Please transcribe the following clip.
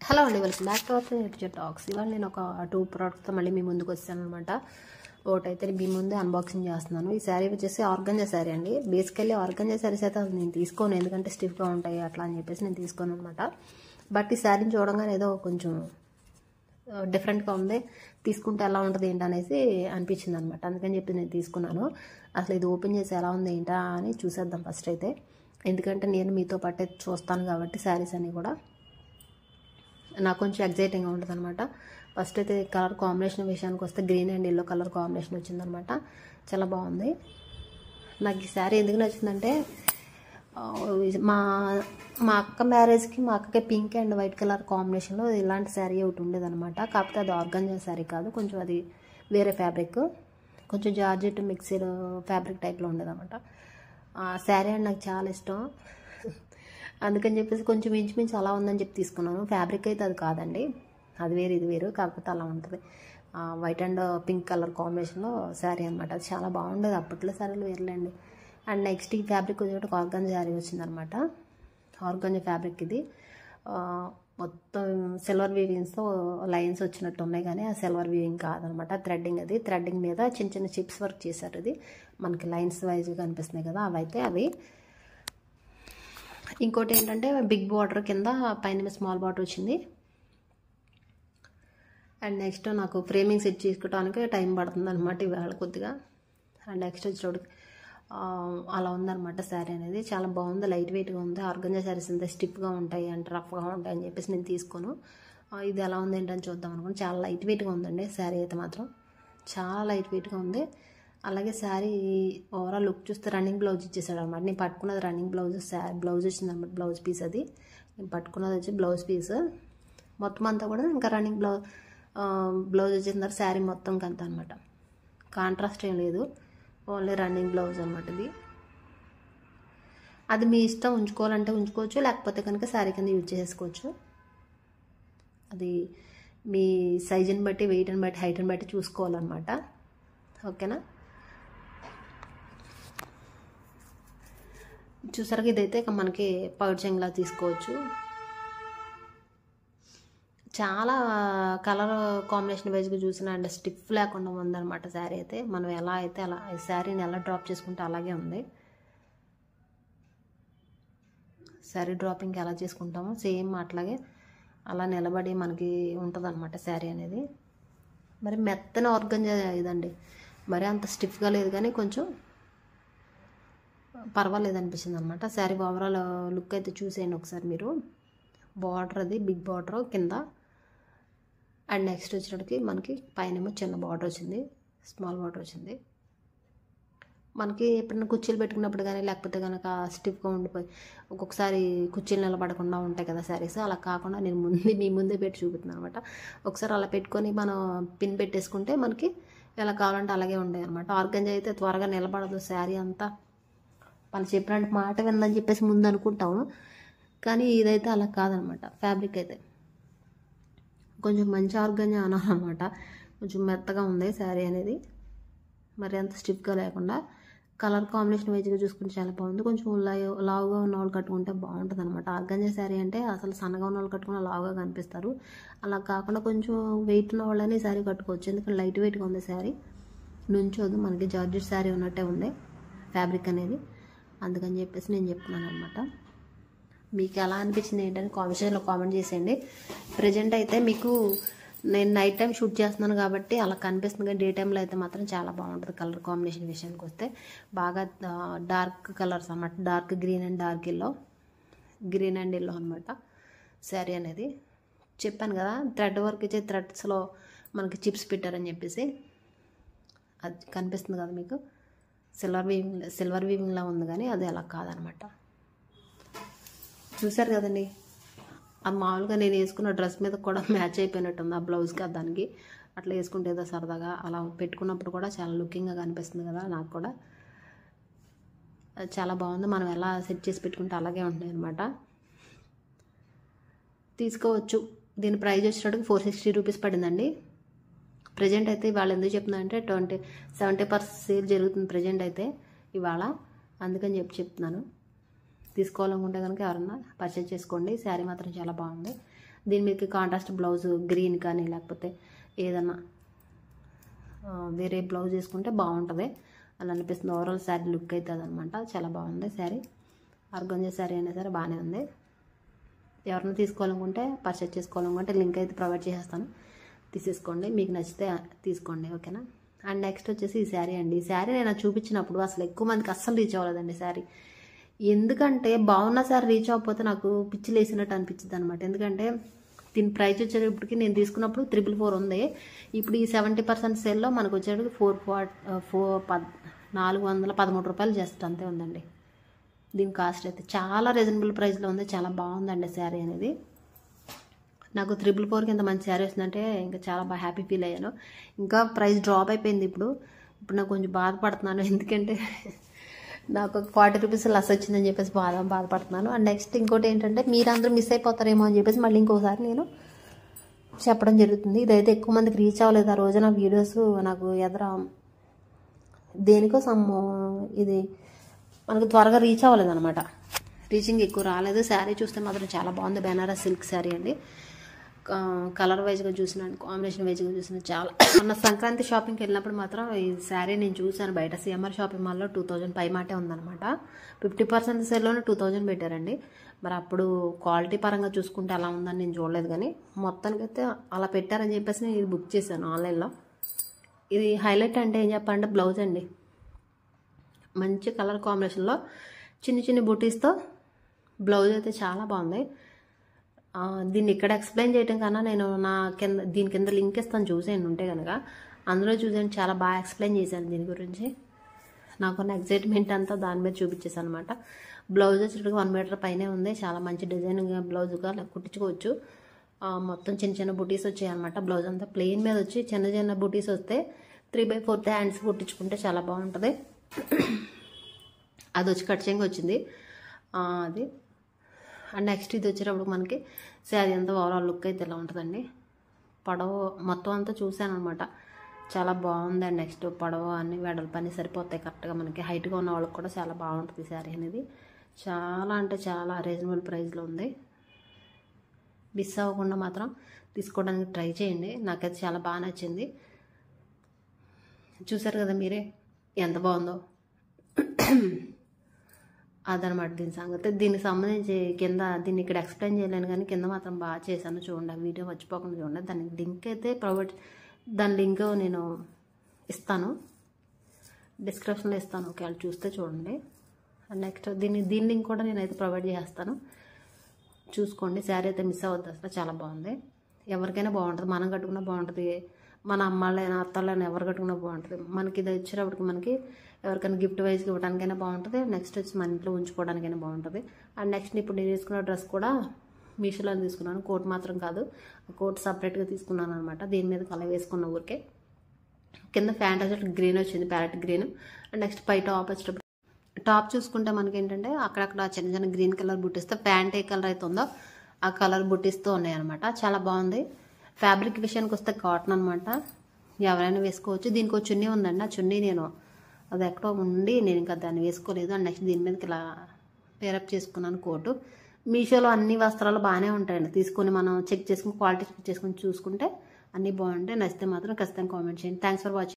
Hello అండి, welcome back to our Edjet talks. ఇవాళ నేను ఒక 2 ప్రోడక్ట్స్తో మళ్ళీ మీ ముందుకు వచ్చాను అనమాట. ఒకటైతే మీ ముందే అన్బాక్సింగ్ చేస్తున్నాను. ఈ శారీ వచ్చేసి ఆర్గంజా శారీ అండి. బేసికల్లీ ఆర్గంజా శారీస్ అయితే నేను తీసుకోను, ఎందుకంటే స్టిఫ్గా ఉంటాయి అట్లా అని చెప్పేసి నేను తీసుకోను అనమాట. బట్ ఈ శారీని చూడంగానే ఏదో కొంచెం డిఫరెంట్గా ఉంది, తీసుకుంటే ఎలా ఉంటుంది ఏంటనేసి అనిపించింది అనమాట. అందుకని చెప్పి నేను తీసుకున్నాను. అసలు ఇది ఓపెన్ చేసి ఎలా ఉంది ఏంటా అని చూసేద్దాం ఫస్ట్ అయితే, ఎందుకంటే నేను మీతో పాటే చూస్తాను కాబట్టి శారీస్ అన్నీ కూడా నాకు కొంచెం ఎగ్జైటింగ్గా ఉంటుంది అనమాట. ఫస్ట్ అయితే కలర్ కాంబినేషన్ విషయానికి వస్తే green and yellow colour combination వచ్చిందనమాట. చాలా బాగుంది. నాకు ఈ శారీ ఎందుకు నచ్చిందంటే మా అక్క మ్యారేజ్కి మా అక్కకి పింక్ అండ్ వైట్ కలర్ కాంబినేషన్లో ఇలాంటి శారీ ఒకటి ఉండేదన్నమాట. కాకపోతే అది ఆర్గంజా శారీ కాదు, కొంచెం అది వేరే ఫ్యాబ్రిక్, కొంచెం జార్జెట్ మిక్సర్ ఫ్యాబ్రిక్ టైప్లో ఉండేదన్నమాట. ఆ శారీ అండ్ నాకు చాలా ఇష్టం, అందుకని చెప్పేసి కొంచెం ఇంచుమించు అలా ఉందని చెప్పి తీసుకున్నాను. ఫ్యాబ్రిక్ అయితే అది కాదండి, అది వేరు ఇది వేరు, కాకపోతే అలా ఉంటుంది. వైట్ అండ్ పింక్ కలర్ కాంబినేషన్లో శారీ అనమాట. అది చాలా బాగుండేది, అప్పట్లో శారీలు వేర్లేండి. అండ్ నెక్స్ట్ ఈ ఫ్యాబ్రిక్ వచ్చేటి ఆర్గంజా శారీ వచ్చిందనమాట. ఆర్గంజా ఫ్యాబ్రిక్ ఇది మొత్తం సిల్వర్ వీవింగ్స్తో లైన్స్ వచ్చినట్టు ఉన్నాయి, కానీ ఆ సిల్వర్ వీవింగ్ కాదనమాట, థ్రెడ్డింగ్. అది థ్రెడ్డింగ్ మీద చిన్న చిన్న చిప్స్ వర్క్ చేశారు. అది మనకి లైన్స్ వైజ్గా కనిపిస్తున్నాయి కదా, అవైతే అవి. ఇంకోటి ఏంటంటే బిగ్ బార్డర్ కింద పైన స్మాల్ బార్డర్ వచ్చింది. అండ్ నెక్స్ట్ నాకు ఫ్రేమింగ్ సెట్ చేసుకోవడానికి టైం పడుతుంది అనమాట ఇవాళ కొద్దిగా. అండ్ నెక్స్ట్ వచ్చేటోడికి అలా ఉందన్నమాట శారీ అనేది. చాలా బాగుంది, లైట్ వెయిట్గా ఉంది. ఆర్గంజా శారీస్ అంతా స్టిఫ్గా ఉంటాయి అంటే రఫ్గా ఉంటాయి అని చెప్పేసి నేను తీసుకోను. ఇది ఎలా ఉంది ఏంటని చూద్దాం అనుకోండి. చాలా లైట్ వెయిట్గా ఉందండి శారీ అయితే మాత్రం, చాలా లైట్ వెయిట్గా ఉంది. అలాగే శారీ ఓవరాల్ లుక్ చూస్తే రన్నింగ్ బ్లౌజ్ ఇచ్చేసాడు అనమాట. నేను పట్టుకున్నది రన్నింగ్ బ్లౌజ్, బ్లౌజ్ వచ్చింది అనమాట, బ్లౌజ్ పీస్. అది నేను పట్టుకున్నది వచ్చి బ్లౌజ్ పీస్. మొత్తం అంతా కూడా ఇంకా రన్నింగ్ బ్లౌజ్ వచ్చిన తర్వాత శారీ మొత్తం కంత అనమాట. కాంట్రాస్ట్ ఏం లేదు, ఓన్లీ రన్నింగ్ బ్లౌజ్ అనమాట ఇది. అది మీ ఇష్టం, ఉంచుకోవాలంటే ఉంచుకోవచ్చు, లేకపోతే కనుక శారీ కింద యూజ్ చేసుకోవచ్చు. అది మీ సైజుని బట్టి, వెయిట్ని బట్టి, హైట్ని బట్టి చూసుకోవాలన్నమాట. ఓకేనా? చూసారా, ఇదైతే మనకి పౌచింగ్లా తీసుకోవచ్చు. చాలా కలర్ కాంబినేషన్ వైజ్గా చూసిన అండ్ స్టిఫ్ లేకుండా ఉందన్నమాట శారీ అయితే. మనం ఎలా అయితే అలా ఈ శారీని ఎలా డ్రాప్ చేసుకుంటే అలాగే ఉంది. శారీ డ్రాపింగ్ ఎలా చేసుకుంటామో సేమ్ అట్లాగే అలా నిలబడి మనకి ఉంటుంది అనమాట శారీ అనేది. మరి మెత్తన ఆర్గంజా ఇదండి, మరి అంత స్టిఫ్గా లేదు కానీ కొంచెం పర్వాలేదు అనిపించింది అనమాట. శారీ ఓవరాల్ లుక్ అయితే చూసేయండి ఒకసారి మీరు. బార్డర్ అది బిగ్ బార్డర్ కింద, అండ్ నెక్స్ట్ వచ్చేటప్పటికి మనకి పైన చిన్న బార్డర్ వచ్చింది, స్మాల్ బార్డర్ వచ్చింది. మనకి ఎప్పుడైనా కుర్చీలు పెట్టుకున్నప్పుడు కానీ, లేకపోతే కనుక స్టిఫ్గా ఉండిపోయి ఒక్కొక్కసారి కుర్చీలు నిలబడకుండా ఉంటాయి కదా శారీస్, అలా కాకుండా నేను మీ ముందే పెట్టి చూపుతున్నాను అనమాట. ఒకసారి అలా పెట్టుకొని మనం పిన్ పెట్టేసుకుంటే మనకి ఎలా కావాలంటే అలాగే ఉంటాయి అనమాట. ఆర్గంజా అయితే త్వరగా నిలబడదు శారీ అంతా. వాళ్ళు చెప్పినట్టు మాట విందని చెప్పేసి ముందు అనుకుంటాము, కానీ ఇదైతే అలా కాదనమాట. ఫ్యాబ్రిక్ అయితే కొంచెం మంచి ఆర్గంజా అనాలన్నమాట. కొంచెం మెత్తగా ఉంది శారీ అనేది, మరి అంత స్టిఫ్గా లేకుండా. కలర్ కాంబినేషన్ వైజ్గా చూసుకుంటే చాలా బాగుంది. కొంచెం లావుగా ఉన్న వాళ్ళు కట్టుకుంటే బాగుంటుంది అనమాట. ఆర్గంజా శారీ అంటే అసలు సన్నగా ఉన్న వాళ్ళు కట్టుకున్న లావుగా కనిపిస్తారు, అలా కాకుండా కొంచెం వెయిట్ ఉన్న వాళ్ళని శారీ కట్టుకోవచ్చు, ఎందుకంటే లైట్ వెయిట్గా ఉంది శారీ. నుంచోదు, మనకి జార్జెట్ శారీ ఉన్నట్టే ఉంది ఫ్యాబ్రిక్ అనేది. అందుకని చెప్పేసి నేను చెప్తున్నాను అనమాట. మీకు ఎలా అనిపించింది ఏంటని కామెంట్స్లో కామెంట్ చేసేయండి. ప్రజెంట్ అయితే మీకు నేను నైట్ టైం షూట్ చేస్తున్నాను కాబట్టి అలా కనిపిస్తుంది, కానీ డే టైంలో అయితే మాత్రం చాలా బాగుంటుంది. కలర్ కాంబినేషన్ విషయానికి వస్తే బాగా డార్క్ కలర్స్ అన్నమాట, dark green and dark yellow, green and yellow అనమాట శారీ అనేది. చెప్పాను కదా, థ్రెడ్ వర్క్ ఇచ్చే థ్రెడ్స్లో మనకి చిప్స్ పెట్టారని చెప్పేసి, అది కనిపిస్తుంది కదా మీకు. సిల్వర్ వీవింగ్లా ఉంది, కానీ అది అలా కాదనమాట. చూసారు కదండి, అది మామూలుగా నేను వేసుకున్న డ్రెస్ మీద కూడా మ్యాచ్ అయిపోయినట్టుంది ఆ బ్లౌజ్కి. దానికి అట్లా వేసుకుంటే ఏదో సరదాగా అలా పెట్టుకున్నప్పుడు కూడా చాలా లుకింగ్గా కనిపిస్తుంది కదా. నాకు కూడా చాలా బాగుంది. మనం ఎలా సెట్ చేసి పెట్టుకుంటే అలాగే ఉంటాయి అనమాట. తీసుకోవచ్చు. దీని ప్రైస్ వచ్చేటప్పటికి 460 రూపీస్ పడిందండి. ప్రజెంట్ అయితే ఇవాళ ఎందుకు చెప్తున్నా అంటే 70% సేల్ జరుగుతుంది ప్రజెంట్ అయితే ఇవాళ, అందుకని చెప్తున్నాను. తీసుకోవాలనుకుంటే కనుక ఎవరన్నా పర్చేజ్ చేసుకోండి. శారీ మాత్రం చాలా బాగుంది. దీని మీదకి కాంట్రాస్ట్ బ్లౌజ్ గ్రీన్ కానీ లేకపోతే ఏదన్నా వేరే బ్లౌజ్ వేసుకుంటే బాగుంటుంది అని అనిపిస్తుంది. ఓవరాల్ శారీ లుక్ అవుతుంది అనమాట. చాలా బాగుంది శారీ. ఆర్గంజా శారీ అయినా సరే బాగానే ఉంది. ఎవరైనా తీసుకోవాలనుకుంటే పర్చేజ్ చేసుకోవాలనుకుంటే లింక్ అయితే ప్రొవైడ్ చేసేస్తాను, తీసేసుకోండి. మీకు నచ్చితే తీసుకోండి, ఓకేనా. అండ్ నెక్స్ట్ వచ్చేసి ఈ శారీ అండి. ఈ శారీ నేను చూపించినప్పుడు అసలు ఎక్కువ మందికి అస్సలు రీచ్ అవ్వలేదండి శారీ. ఎందుకంటే బాగున్న శారీ రీచ్ అవ్వకపోతే నాకు పిచ్చి లేసినట్టు అనిపించింది అనమాట. ఎందుకంటే దీని ప్రైస్ వచ్చేటప్పటికి నేను తీసుకున్నప్పుడు 444 ఉంది. ఇప్పుడు ఈ 70% సేల్లో మనకు వచ్చేటప్పటికి 413 రూపాయలు జస్ట్ అంతే ఉందండి దీని కాస్ట్ అయితే. చాలా రీజనబుల్ ప్రైస్లో ఉంది, చాలా బాగుందండి శారీ అనేది. నాకు 444కి ఇంత మంచి శారీ వస్తుందంటే ఇంకా చాలా బాగా హ్యాపీ ఫీల్ అయ్యాను. ఇంకా ప్రైస్ డ్రాప్ అయిపోయింది ఇప్పుడు నాకు కొంచెం బాధపడుతున్నాను. ఎందుకంటే నాకు 40 రూపీస్ లెస్ వచ్చిందని చెప్పేసి బాధపడుతున్నాను. అండ్ నెక్స్ట్ ఇంకోటి ఏంటంటే మీరందరూ మిస్ అయిపోతారేమో అని చెప్పేసి మళ్ళీ ఇంకోసారి నేను చెప్పడం జరుగుతుంది. ఇదైతే ఎక్కువ మందికి రీచ్ అవ్వలేదు ఆ రోజు. నా వీడియోస్ నాకు దేనికో ఇది మనకు త్వరగా రీచ్ అవ్వలేదు అనమాట. రీచింగ్ ఎక్కువ రాలేదు. శారీ చూస్తే మాత్రం చాలా బాగుంది. బెనారస్ సిల్క్ శారీ అండి. కలర్ వైజ్గా చూసిన, కాంబినేషన్ వైజ్గా చూసిన చాలా. మొన్న సంక్రాంతి షాపింగ్కి వెళ్ళినప్పుడు మాత్రం ఈ శారీ నేను చూసాను బయట సిఎంఆర్ షాపింగ్ మాల్లో 2000 పై మాటే ఉందన్నమాట. 50% సేల్లోనే 2000 పెట్టారండి. మరి అప్పుడు క్వాలిటీ పరంగా చూసుకుంటే అలా ఉందని నేను చూడలేదు, కానీ మొత్తానికైతే అలా పెట్టారని చెప్పేసి నేను ఇది బుక్ చేశాను ఆన్లైన్లో. ఇది హైలైట్ అంటే ఏం చెప్పాలంటే బ్లౌజ్ అండి. మంచి కలర్ కాంబినేషన్లో చిన్న చిన్న బూటీస్తో బ్లౌజ్ అయితే చాలా బాగుంది. దీన్ని ఇక్కడ ఎక్స్ప్లెయిన్ చేయడం కన్నా నేను దీని కింద లింక్ ఇస్తాను, చూసేయండి ఉంటే కనుక. అందులో చూసాను, చాలా బాగా ఎక్స్ప్లెయిన్ చేశాను దీని గురించి. నాకున్న ఎగ్జైట్మెంట్ అంతా దాని మీద చూపించేసాను అనమాట. బ్లౌజ్ వచ్చేటప్పటికి 1 మీటర్ పైనే ఉంది. చాలా మంచి డిజైన్గా బ్లౌజ్గా కుట్టించుకోవచ్చు. మొత్తం చిన్న చిన్న బుటీస్ వచ్చాయి అనమాట. బ్లౌజ్ అంతా ప్లెయిన్ మీద వచ్చి చిన్న చిన్న బుటీస్ వస్తే 3/4 హ్యాండ్స్ కుట్టించుకుంటే చాలా బాగుంటుంది. అది వచ్చి కట్ చెంగు వచ్చింది అది. అండ్ నెక్స్ట్ ఇది వచ్చేటప్పుడు మనకి శారీ అంతా ఓవరాల్ లుక్ అయితే ఇలా ఉంటుందండి. పొడవు మొత్తం అంతా చూశాను అనమాట, చాలా బాగుంది. అండ్ నెక్స్ట్ పొడవు అన్ని వెడల్పు అన్నీ సరిపోతాయి కరెక్ట్గా. మనకి హైట్గా ఉన్న వాళ్ళకి కూడా చాలా బాగుంటుంది శారీ అనేది. చాలా అంటే చాలా రీజనబుల్ ప్రైస్లో ఉంది. మిస్ అవ్వకుండా మాత్రం తీసుకోవడానికి ట్రై చేయండి. నాకైతే చాలా బాగా నచ్చింది. చూసారు కదా మీరే ఎంత బాగుందో. అదనమాట దీని సంగతి. దీనికి సంబంధించి కింద దీన్ని ఇక్కడ ఎక్స్ప్లెయిన్ చేయలేను, కానీ కింద మాత్రం బాగా చేశాను చూడండి. వీడియో మర్చిపోకుండా చూడండి. దానికి లింక్ అయితే దాని లింక్ నేను ఇస్తాను, డిస్క్రిప్షన్లో ఇస్తాను, ఒకవేళ చూస్తే చూడండి. అండ్ నెక్స్ట్ దీని లింక్ కూడా నేనైతే ప్రొవైడ్ చేస్తాను, చూసుకోండి. శారీ అయితే మిస్ అవ్వద్దు అసలు, చాలా బాగుంది. ఎవరికైనా బాగుంటుంది, మనం కట్టుకున్నా బాగుంటుంది, మన అమ్మాళ్ళైనా అత్తలైనా ఎవరు కట్టుకున్నా బాగుంటుంది. మనకి ఇది వచ్చేటప్పటికి మనకి ఎవరికైనా గిఫ్ట్ వైజ్గా ఇవ్వడానికైనా బాగుంటుంది. నెక్స్ట్ వచ్చి మన ఇంట్లో ఉంచుకోవడానికైనా బాగుంటుంది. అండ్ నెక్స్ట్ ఇప్పుడు నేను తీసుకున్న డ్రెస్ కూడా మీషోలో తీసుకున్నాను. కోట్ మాత్రం కాదు, కోట్ సపరేట్గా తీసుకున్నాను అనమాట. దీని మీద కలర్ వేసుకున్న ఊరికే. కింద ప్యాంట్ వచ్చేటప్పుడు గ్రీన్ వచ్చింది, ప్యారెట్ గ్రీన్. అండ్ నెక్స్ట్ పై టాప్ వచ్చేటప్పుడు టాప్ చూసుకుంటే మనకి ఏంటంటే అక్కడక్కడ చిన్న చిన్న గ్రీన్ కలర్ బుట్టిస్తే ప్యాంట్ ఏ కలర్ అయితే ఉందో ఆ కలర్ బుట్టిస్తూ ఉన్నాయి అనమాట. చాలా బాగుంది. ఫ్యాబ్రిక్ విషయానికి వస్తే కాటన్ అనమాట, ఎవరైనా వేసుకోవచ్చు. దీనికి ఒక చున్నీ ఉందండి, ఆ చున్నీ అది ఎక్కడో ఉండి నేను ఇంకా దాన్ని వేసుకోలేదు. అండ్ నెక్స్ట్ దీని మీదకి ఇలా పేరప్ చేసుకున్నాను కోటు. మీషోలో అన్ని వస్త్రాలు బాగానే ఉంటాయండి, తీసుకొని మనం చెక్ చేసుకుని క్వాలిటీ చెక్ చేసుకుని చూసుకుంటే అన్నీ బాగుంటాయి. నచ్చితే మాత్రం ఖచ్చితంగా కామెంట్ చేయండి. Thanks for watching.